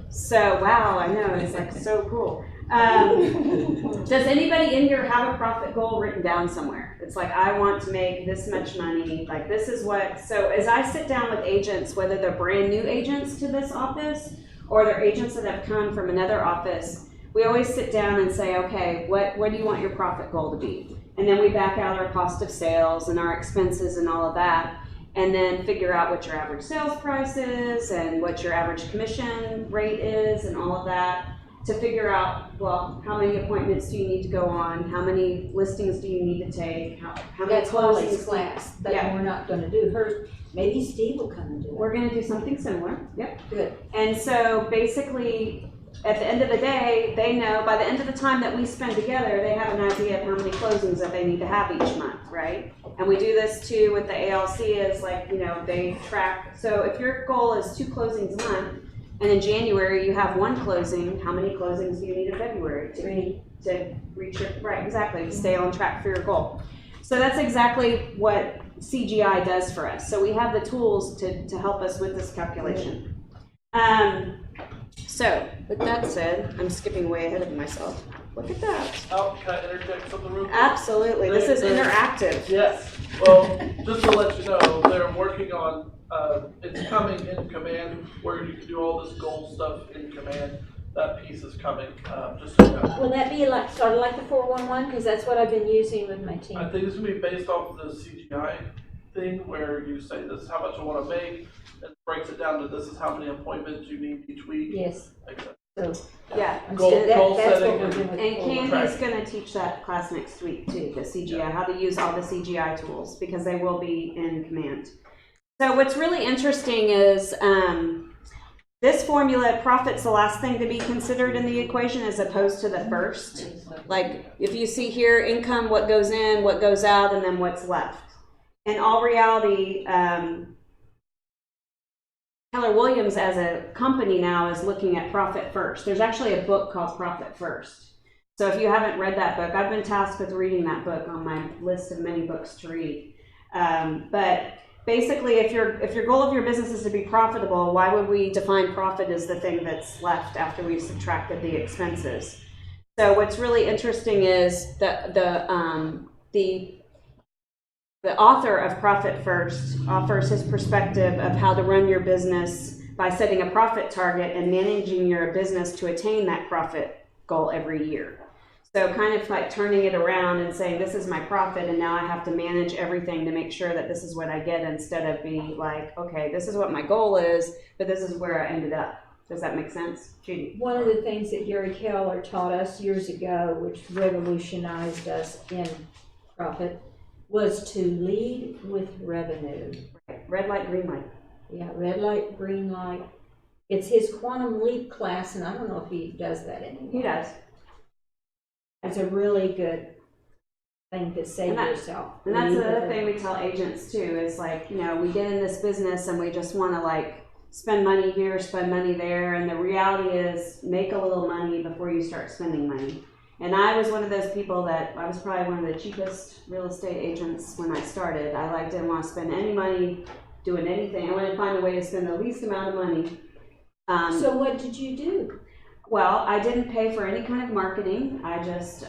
So, wow, I know, it's like so cool. Does anybody in here have a profit goal written down somewhere? It's like, I want to make this much money, like this is what, so as I sit down with agents, whether they're brand new agents to this office or they're agents that have come from another office, we always sit down and say, okay, what do you want your profit goal to be? And then we back out our cost of sales and our expenses and all of that, and then figure out what your average sales price is and what your average commission rate is and all of that, to figure out, well, how many appointments do you need to go on? How many listings do you need to take? How many That's Holly's closings? class, but Yeah. we're not gonna do hers. Maybe Steve will come and do it. We're going to do something similar. Yep. Good. And so basically, at the end of the day, they know by the end of the time that we spend together, they have an idea of how many closings that they need to have each month, right? And we do this too with the ALC is like, you know, they track. So if your goal is 2 closings a month, and in January you have 1 closing, how many closings do you need in February to reach your, right, exactly, to stay on track for your goal. So that's exactly what CGI does for us. So we have the tools to help us with this calculation. So with that said, I'm skipping way ahead of myself. Look at that. Oh, can I interject something real quick? Absolutely, this is interactive. Yes, well, just to let you know, they're working on, it's coming in Command, where you can do all this goal stuff in Command. That piece is coming, just so you know. Will that be like, sort of like the 411? Because that's what I've been using with my team. I think it's gonna be based off of the CGI thing, where you say this is how much I wanna make, and breaks it down to this is how many appointments you need each week. Yes. Like that. So, Yeah. Goal that's setting what we're doing with And 411. Candy's gonna teach that class next week too, the CGI, how to use all the CGI tools, because they will be in Command. So what's really interesting is, this formula, profit's the last thing to be considered in the equation as opposed to the first. Like, if you see here, income, what goes in, what goes out, and then what's left. In all reality, Keller Williams as a company now is looking at profit first. There's actually a book called Profit First. So if you haven't read that book, I've been tasked with reading that book on my list of many books to read. But basically, if your goal of your business is to be profitable, why would we define profit as the thing that's left after we've subtracted the expenses? So what's really interesting is that the author of Profit First offers his perspective of how to run your business by setting a profit target and managing your business to attain that profit goal every year. So kind of like turning it around and saying, this is my profit, and now I have to manage everything to make sure that this is what I get, instead of being like, okay, this is what my goal is, but this is where I ended up. Does that make sense, Judy? One of the things that Gary Keller taught us years ago, which revolutionized us in profit, was to lead with revenue. Right. Red light, green light. Yeah, red light, green light. It's his quantum leap class, and I don't know if he does that anymore. He does. It's a really good thing to say to yourself. And that's another thing we tell agents too, is like, you know, we get in this business and we just want to like spend money here, spend money there, and the reality is make a little money before you start spending money. And I was one of those people that, I was probably one of the cheapest real estate agents when I started. I didn't want to spend any money doing anything. I wanted to find a way to spend the least amount of money. So what did you do? Well, I didn't pay for any kind of marketing. I just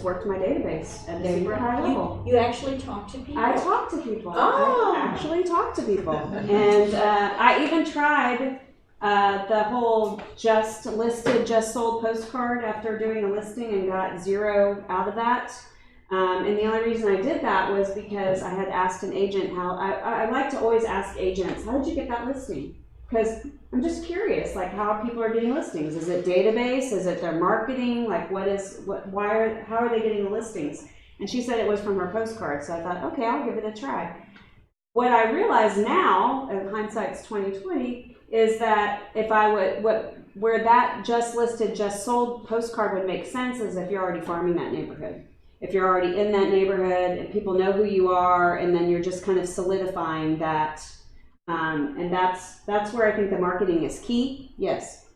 worked my database at a super high level. You actually talked to people? I talked to people. Oh. I actually talked to people. And I even tried the whole just listed, just sold postcard after doing a listing and got 0 out of that. And the only reason I did that was because I had asked an agent how, I like to always ask agents, how did you get that listing? Because I'm just curious, like how people are getting listings. Is it database? Is it their marketing? Like how are they getting the listings? And she said it was from her postcard. So I thought, okay, I'll give it a try. What I realize now, and hindsight's 20/20, is that if I would, where that just listed, just sold postcard would make sense is if you're already farming that neighborhood. If you're already in that neighborhood and people know who you are, and then you're just kind of solidifying that. And that's where I think the marketing is key. Yes.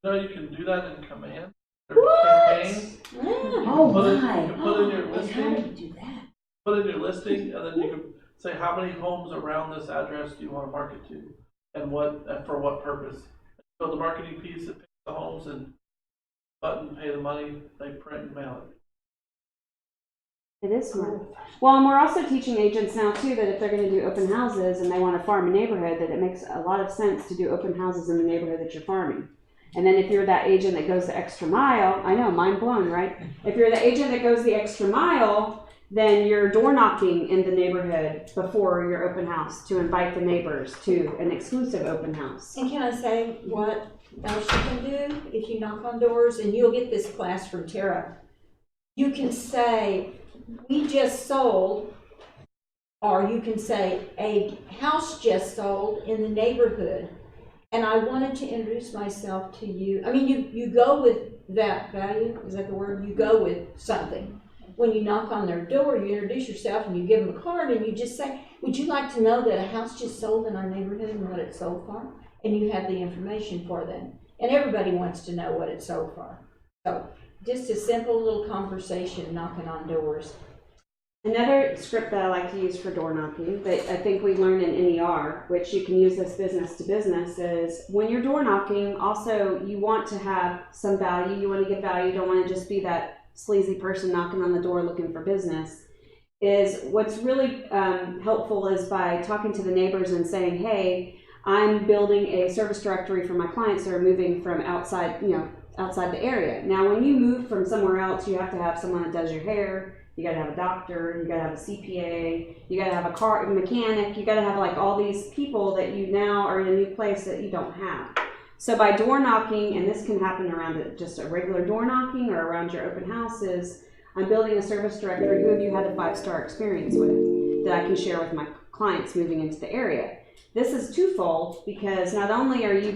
You know, you can do that in Command. What? Campaign. Oh Put it- my! you can put in your How listing. did you do that? Put in your listing, and then you can say how many homes around this address do you want to market to, and for what purpose. So the marketing piece, it picks the homes and button, pay the money, they print and mail it. It is smart. Well, and we're also teaching agents now too that if they're going to do open houses and they want to farm a neighborhood, that it makes a lot of sense to do open houses in the neighborhood that you're farming. And then if you're that agent that goes the extra mile, I know, mind blown, right? If you're the agent that goes the extra mile, then you're door knocking in the neighborhood before your open house to invite the neighbors to an exclusive open house. And can I say what else you can do if you knock on doors? And you'll get this class from Tara. You can say, we just sold, or you can say, a house just sold in the neighborhood. And I wanted to introduce myself to you. I mean, you go with that value, is that the word? You go with something. When you knock on their door, you introduce yourself and you give them a card and you just say, would you like to know that a house just sold in our neighborhood and what it sold for? And you have the information for them. And everybody wants to know what it sold for. So just a simple little conversation, knocking on doors. Another script that I like to use for door knocking that I think we learned in NER, which you can use this business to business, is when you're door knocking, also you want to have some value. You want to give value. You don't want to just be that sleazy person knocking on the door looking for business. Is what's really helpful is by talking to the neighbors and saying, hey, I'm building a service directory for my clients that are moving from outside the area. Now, when you move from somewhere else, you have to have someone that does your hair. You got to have a doctor, you got to have a CPA, you got to have a car mechanic, you got to have like all these people that you now are in a new place that you don't have. So by door knocking, and this can happen around just a regular door knocking or around your open houses, I'm building a service directory. Who have you had a 5-star experience with that I can share with my clients moving into the area? This is twofold because not only are you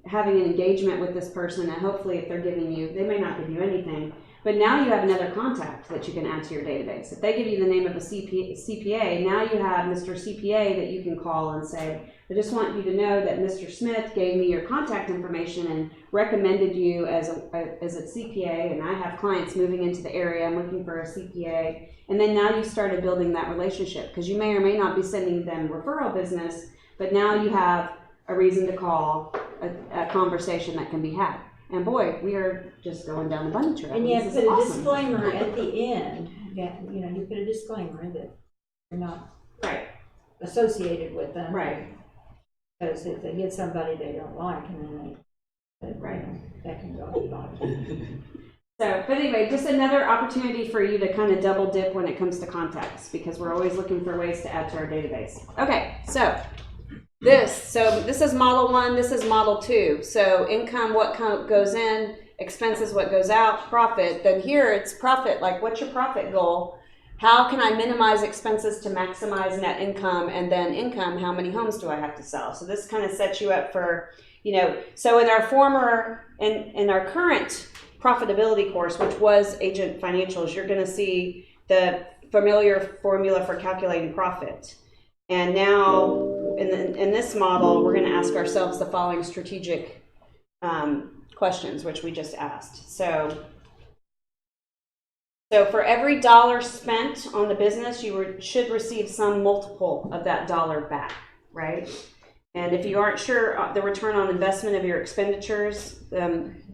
having an engagement with this person, and hopefully if they're giving you, they may not give you anything, but now you have another contact that you can add to your database. If they give you the name of a CPA, now you have Mr. CPA that you can call and say, I just want you to know that Mr. Smith gave me your contact information and recommended you as a CPA, and I have clients moving into the area. I'm looking for a CPA. And then now you started building that relationship because you may or may not be sending them referral business, but now you have a reason to call, a conversation that can be had. And boy, we are just going down the bunny trail. And you have to put a awesome. disclaimer at the end. You put a disclaimer that you're not associated with them. Right. Because if they get somebody they don't like, and then that can go on. So, but anyway, just another opportunity for you to kind of double dip when it comes to contacts because we're always looking for ways to add to our database. Okay, so this is model 1, this is model 2. So income, what goes in, expenses, what goes out, profit. Then here it's profit, like what's your profit goal? How can I minimize expenses to maximize net income? And then income, how many homes do I have to sell? So this kind of sets you up for, so in our current profitability course, which was Agent Financials, you're going to see the familiar formula for calculating profit. And now in this model, we're going to ask ourselves the following strategic questions, which we just asked. So for every dollar spent on the business, you should receive some multiple of that dollar back, right? And if you aren't sure the return on investment of your expenditures,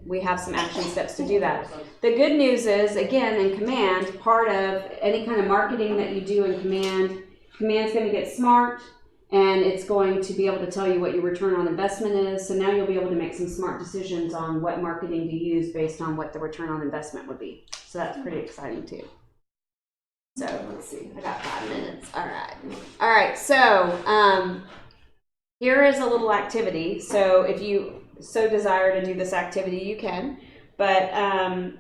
we have some action steps to do that. The good news is, again, in Command, part of any kind of marketing that you do in Command's going to get smart, and it's going to be able to tell you what your return on investment is. So now you'll be able to make some smart decisions on what marketing to use based on what the return on investment would be. So that's pretty exciting too. So let's see, I got 5 minutes. All right. So here is a little activity. So if you so desire to do this activity, you can. But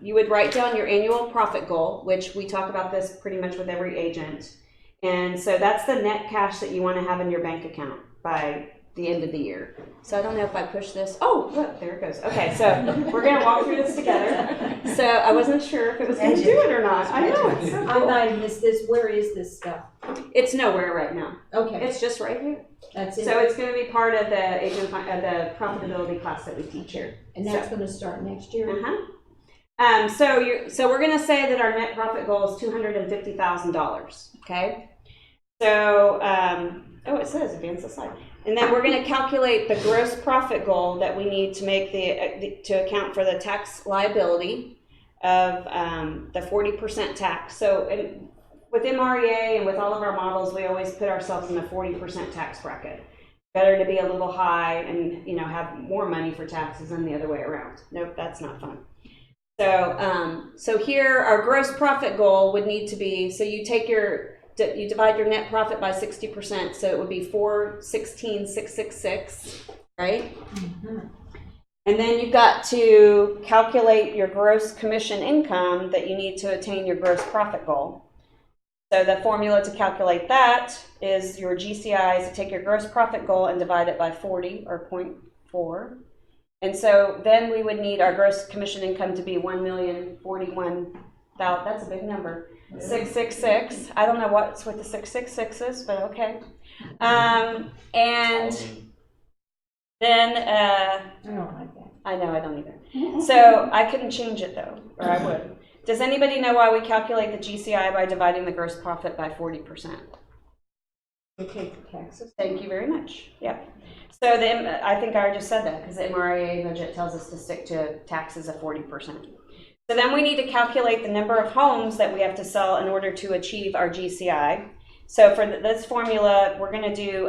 you would write down your annual profit goal, which we talk about this pretty much with every agent. And so that's the net cash that you want to have in your bank account by the end of the year. So I don't know if I push this. Oh, look, there it goes. Okay, so we're going to walk through this together. So I wasn't sure if it was going to do it or not. I know, it's so cool. I missed this. Where is this stuff? It's nowhere right now. Okay. It's just right here. That's it. So it's going to be part of the profitability class that we teach here. And that's going to start next year? So we're going to say that our net profit goal is $250,000. Okay. So it says advance the slide, and then we're going to calculate the gross profit goal that we need to make to account for the tax liability of the 40% tax. So with MREA and with all of our models, we always put ourselves in the 40% tax bracket. Better to be a little high and have more money for taxes than the other way around. Nope, that's not fun. So here our gross profit goal would need to be, so you divide your net profit by 60%, so it would be 416,666, right? Mm-hmm. And then you've got to calculate your gross commission income that you need to attain your gross profit goal. So the formula to calculate that is your GCI is to take your gross profit goal and divide it by 40 or 4. And so then we would need our gross commission income to be 1,041,000. That's a big number. 666. I don't know what's with the 666s, but okay. And then I don't like that. I know I don't either. So I couldn't change it though, or I would. Does anybody know why we calculate the GCI by dividing the gross profit by 40%? They take the taxes. Thank you very much. Yep. So I think I just said that because the MRA budget tells us to stick to taxes of 40%. So then we need to calculate the number of homes that we have to sell in order to achieve our GCI. So for this formula, we're going to do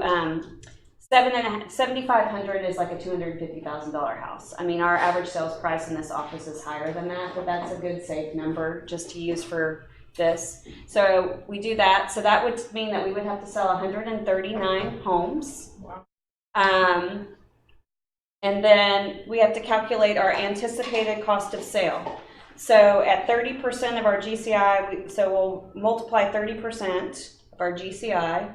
7,500 is like a $250,000 house. I mean, our average sales price in this office is higher than that, but that's a good safe number just to use for this. So we do that. So that would mean that we would have to sell 139 homes. And then we have to calculate our anticipated cost of sale. So at 30% of our GCI, so we'll multiply 30% of our GCI.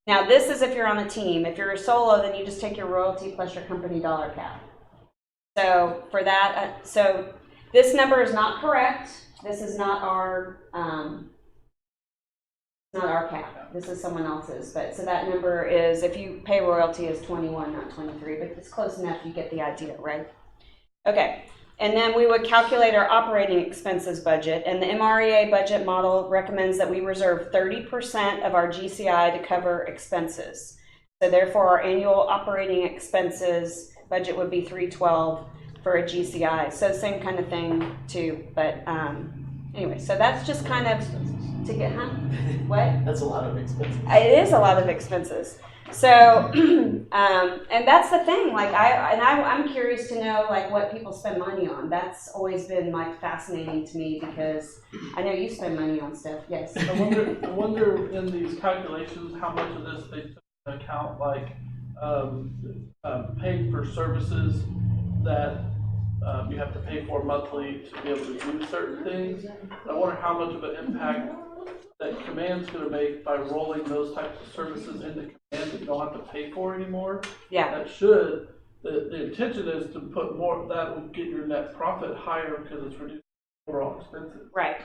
Now this is if you're on a team. If you're a solo, then you just take your royalty plus your company dollar cap. So for that, so this number is not correct. This is not our cap. This is someone else's. But so that number is, if you pay royalty, is 21, not 23. But it's close enough. You get the idea, right? Okay. And then we would calculate our operating expenses budget. And the MREA budget model recommends that we reserve 30% of our GCI to cover expenses. So therefore, our annual operating expenses budget would be $312 for a GCI. So same kind of thing too. But anyway, so that's just kind of to get, What? That's a lot of expenses. It is a lot of expenses. So, and that's the thing, like I'm curious to know like what people spend money on. That's always been like fascinating to me because I know you spend money on stuff. Yes. I wonder in these calculations how much of this they took into account, like paid for services that you have to pay for monthly to be able to do certain things. I wonder how much of an impact that Command's going to make by rolling those types of services into Command that you don't have to pay for anymore. Yeah. That should, the intention is to put more, that will get your net profit higher because it's reducing overall expenses. Right.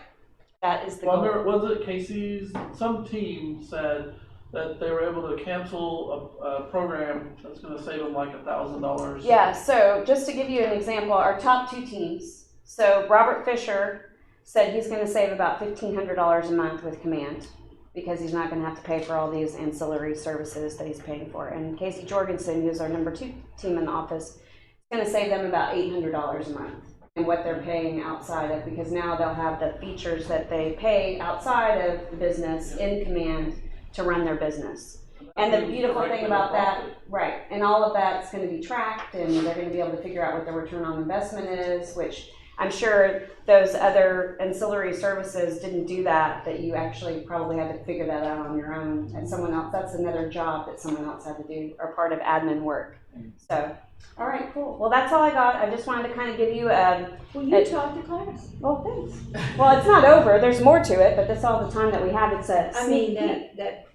That is the Well, goal. was it Casey's, some team said that they were able to cancel a program that's going to save them like $1,000. Yeah, so just to give you an example, our top 2 teams. So Robert Fisher said he's going to save about $1,500 a month with Command because he's not going to have to pay for all these ancillary services that he's paying for. And Casey Jorgensen, who's our number 2 team in the office, is going to save them about $800 a month in what they're paying outside of, because now they'll have the features that they pay outside of the business in Command to run their business. And the beautiful thing about that, right, and all of that's going to be tracked, and they're going to be able to figure out what their return on investment is, which I'm sure those other ancillary services didn't do that you actually probably had to figure that out on your own. And someone else, that's another job that someone else had to do, or part of admin work. So, all right, cool. Well, that's all I got. I just wanted to kind of give you Well, you taught the class. well, thanks. Well, it's not over. There's more to it, but that's all the time that we have. It's a I mean, that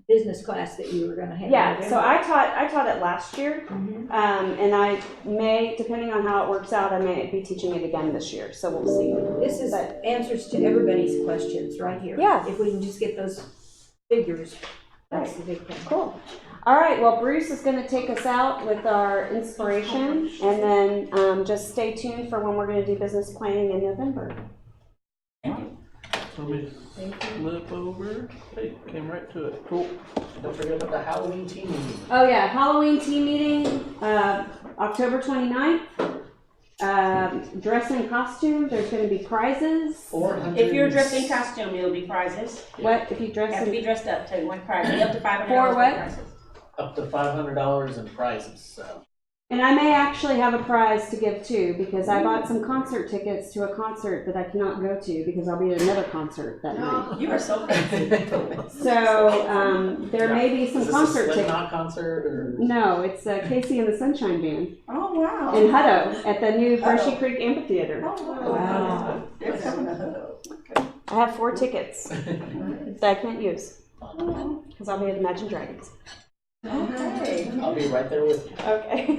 business class that you were going to have. Yeah, so I taught it last year, Mhm. and I may, depending on how it works out, I may be teaching it again this year. So we'll see. This is answers to everybody's questions right here. Yeah. If we can just get those figures, that's the big thing. Cool. All right. Well, Bruce is going to take us out with our inspiration, and then just stay tuned for when we're going to do business planning in November. Let me flip over. Hey, came right to it. Cool. Don't forget about the Halloween team meeting. Oh yeah, Halloween team meeting, October 29th. Dress in costume. There's going to be prizes. 400. If you're dressed in costume, it'll be prizes. What if you You dress have to in? be dressed up to win prizes. Up to $500 For what? prizes. Up to $500 in prizes. So. And I may actually have a prize to give too, because I bought some concert tickets to a concert that I cannot go to because I'll be at another concert that night. You are so fancy. So there may be some Is this concert a tickets. Slipknot concert or? No, it's Casey and the Sunshine Band Oh, wow. in Hutto at the new Hershey Creek Amphitheater. Oh, Wow. It's coming up. I have 4 tickets that I can't use because I'll be at Imagine Dragons. Okay. I'll be right there with you. Okay.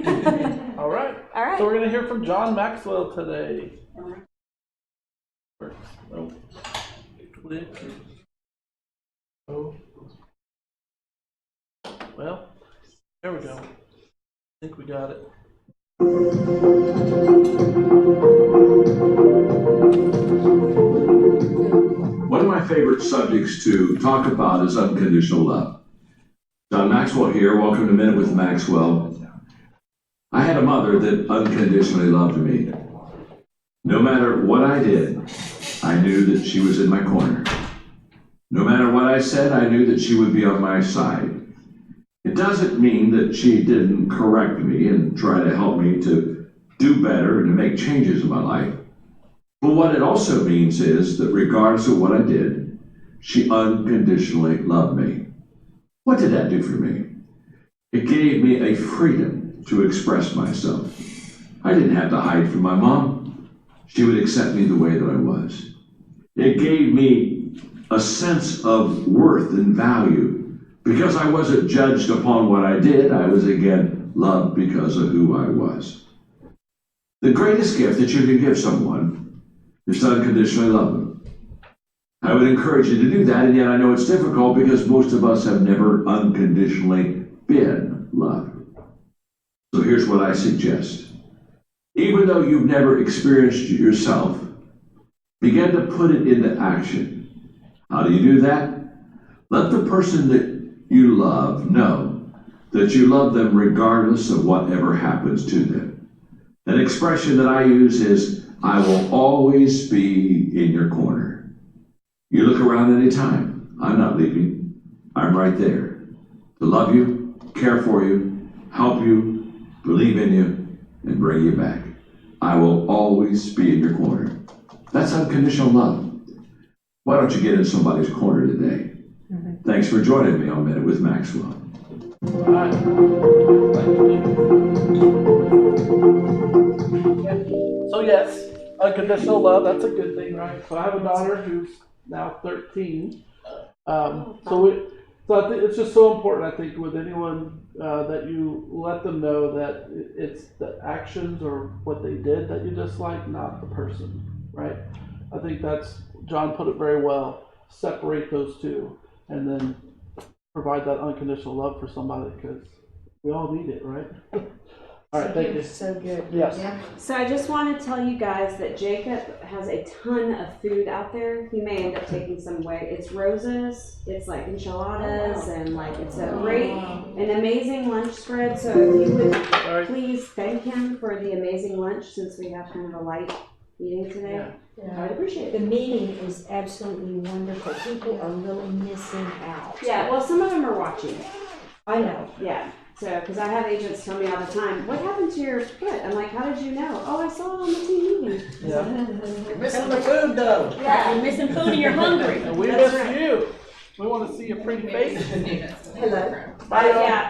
All right. All right. So we're gonna hear from John Maxwell today. Oh. Click. Oh. Well, there we go. I think we got it. One of my favorite subjects to talk about is unconditional love. John Maxwell here. Welcome to Minute with Maxwell. I had a mother that unconditionally loved me. No matter what I did, I knew that she was in my corner. No matter what I said, I knew that she would be on my side. It doesn't mean that she didn't correct me and try to help me to do better and to make changes in my life. But what it also means is that regardless of what I did, she unconditionally loved me. What did that do for me? It gave me a freedom to express myself. I didn't have to hide from my mom. She would accept me the way that I was. It gave me a sense of worth and value. Because I wasn't judged upon what I did, I was again loved because of who I was. The greatest gift that you can give someone is to unconditionally love them. I would encourage you to do that, and yet I know it's difficult because most of us have never unconditionally been loved. So here's what I suggest. Even though you've never experienced it yourself, begin to put it into action. How do you do that? Let the person that you love know that you love them regardless of whatever happens to them. An expression that I use is, I will always be in your corner. You look around any time, I'm not leaving. I'm right there to love you, care for you, help you, believe in you, and bring you back. I will always be in your corner. That's unconditional love. Why don't you get in somebody's corner today? Thanks for joining me on Minute with Maxwell. All right. So yes, unconditional love, that's a good thing, right? So I have a daughter who's now 13. So I think it's just so important, I think, with anyone that you let them know that it's the actions or what they did that you dislike, not the person, right? I think that's, John put it very well. Separate those two and then provide that unconditional love for somebody because we all need it, right? All right, thank you. So good. Yes. Yeah. So I just want to tell you guys that Jacob has a ton of food out there. He may end up taking some away. It's rosas, it's like enchiladas, and like it's a great, an amazing lunch spread. So if you would please thank him for the amazing lunch since we have kind of a light meeting today. I would appreciate The it. meeting is absolutely wonderful. People are really missing out. Yeah, well, some of them are watching. I know. Yeah. So, because I have agents tell me all the time, what happened to your foot? I'm like, how did you know? Oh, I saw it on the TV. Yeah. You're missing the food though. Yeah, you're missing food and you're hungry. And we That's miss right. you. We want to see your pretty face. Hello. Bye, y'all. Yeah.